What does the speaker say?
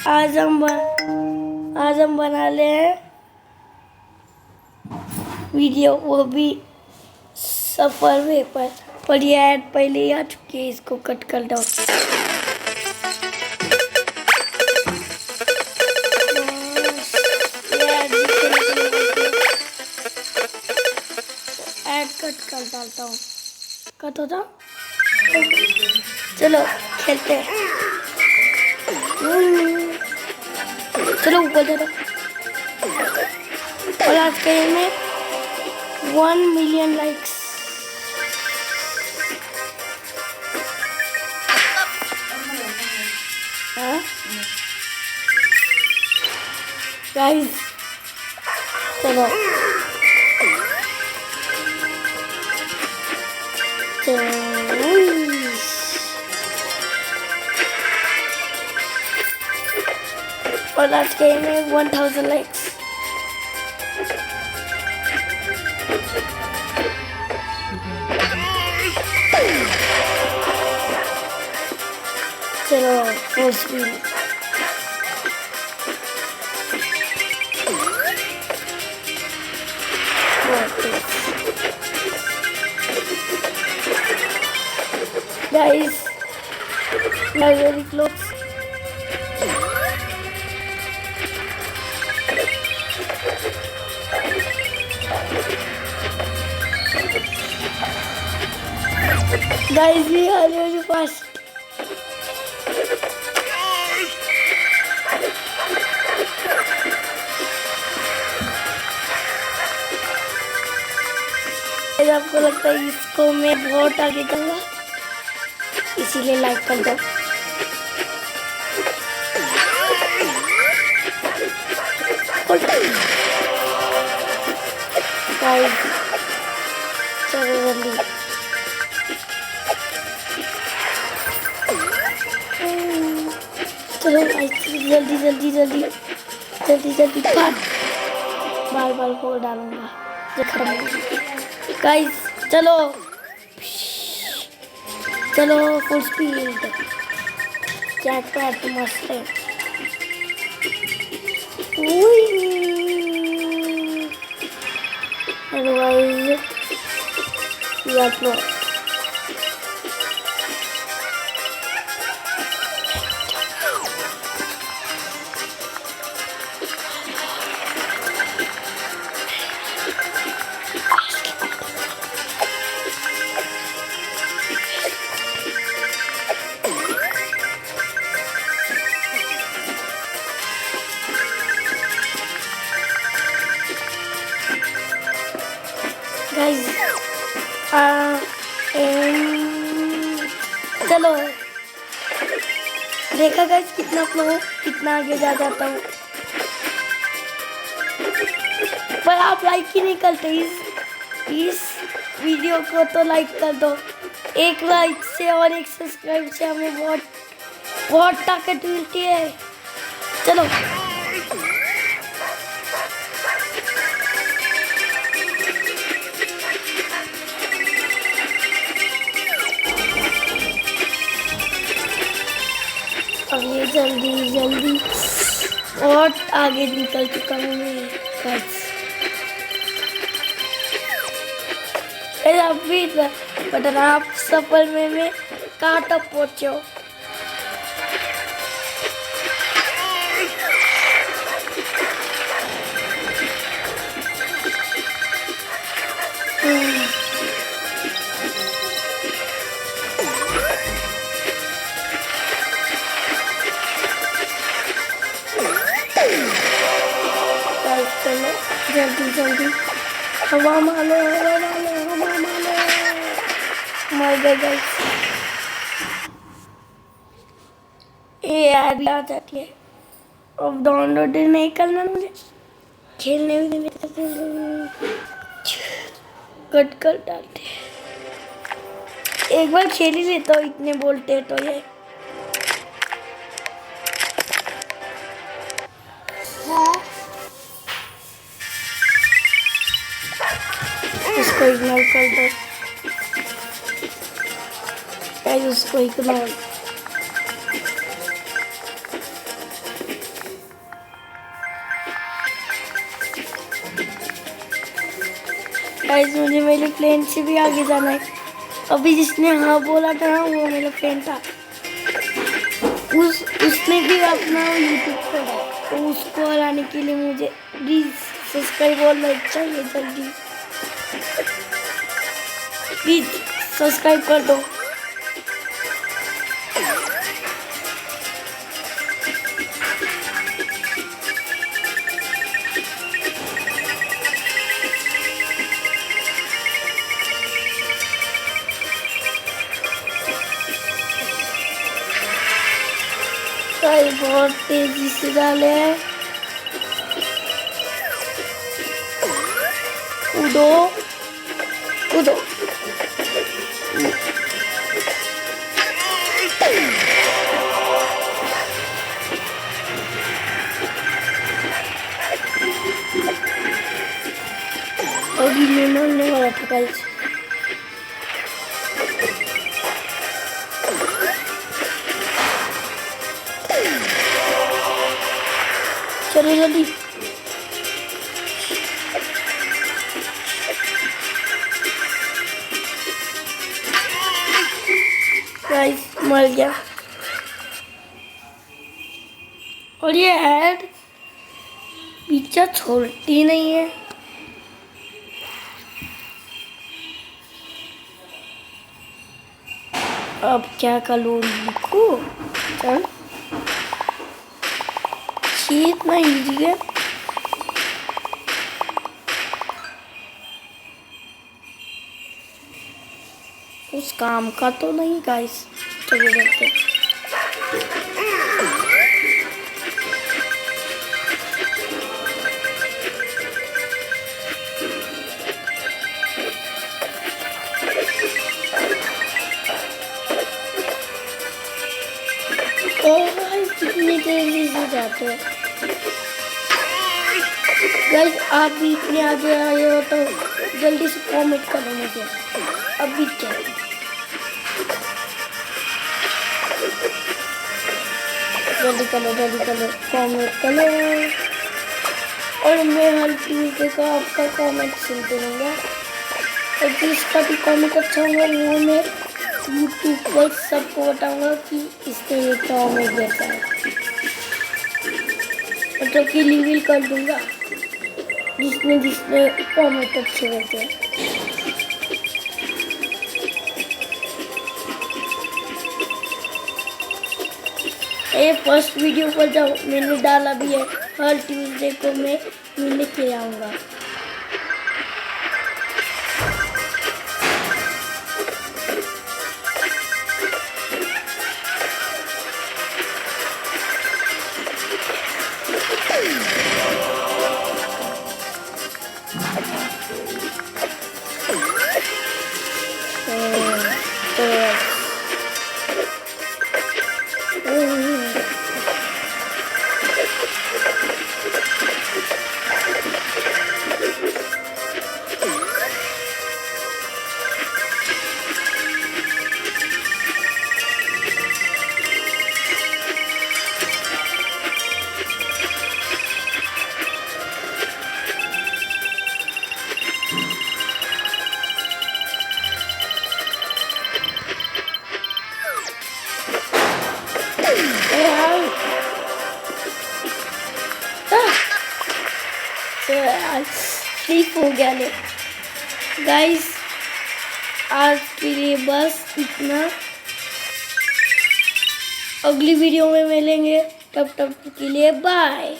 आज हम बना ले हैं वीडियो, वो भी सफर वे पर ये ऐड पहले ही आ चुकी है, इसको कट कर दो। ऐड कट कर डालता हूँ, कट हो जाओ। चलो खेलते हैं, चलो ऊपर चलो। और आज के में 1 मिलियन लाइक्स। गाइस चलो और आज के में 1000 लाइक्स। चलो full speed. Guys, we are very close. Guys, we are very fast. आपको लगता है इसको मैं बहुत आगे करूँगा, इसीलिए लाइक कर दो। गाइस चलो जल्दी, चलो जल्दी जल्दी जल्दी जल्दी जल्दी बाल बाल को डालूंगा गाइस। चलो चलो फुल स्पीड। जैकपॉट मस्त है। अदरवाइज गाइस चलो देखा गाइस कितना फ्लो, कितना आगे जा जाता हूँ, पर आप लाइक ही नहीं करते। इस वीडियो को तो लाइक कर दो। एक लाइक से और एक सब्सक्राइब से हमें बहुत बहुत ताकत मिलती है। चलो अब ये जल्दी जल्दी और आगे निकल चुका हूँ मैं गाइस। अभी बटन आप सफल में कहाँ तक पहुँचे हो। जल्दी जल्दी हवा मारो, हवा मारो, हवा मारो। मर गए गाइस। ये ऐड आ जाती है। अब डाउनलोड नहीं करना मुझे, खेलने भी नहीं कट कर डालते। एक बार खेल ही लेता हूँ, इतने बोलते हैं तो ये उसको इग्नोर कर दो गाइस, उसको इग्नोर। गाइस मुझे मेरे फ्रेंड से भी आगे जाना है। अभी जिसने हाँ बोला था ना वो मेरा फ्रेंड था। उसने भी अपना यूट्यूब खोला, तो उसको हराने के लिए मुझे प्लीज सब्सक्राइब और लाइक चाहिए। जल्दी प्लीज सब्सक्राइब कर दो। कई बहुत तेजी से डाले हैं। कूदो कूदो। अभी मैं मरने वाला था गाइस। चलो जल्दी। गाइस मर गया। और ये हेड पीछा छोड़ती नहीं है। अब क्या करूँ लिखो। चल ये इतना इजी है। उस काम का तो नहीं गाइस। चलो चलते। कितनी तेजी से जाते हैं गाइस। आप भी इतने आगे आए हो तो जल्दी से कमेंट करो मुझे। अभी क्या जल्दी करो कमेंट करो। और मैं हर ट्यूजडे का आपका कमेंट सुनते रहूँगा। और जिसका भी कमेंट अच्छा होगा वो मैं यूट्यूब पर सबको बताऊंगा कि इसने ये कमेंट देखा है। मतलब कि रिवील कर दूंगा जिसने कमेंट अच्छे रहते हैं। ये फर्स्ट वीडियो पर जब मैंने डाला भी है, हर ट्यूसडे को मैं मिलने के आऊँगा। स्लीप हो गया ले गाइस। आज के लिए बस इतना। अगली वीडियो में मिलेंगे, तब तक के लिए बाय।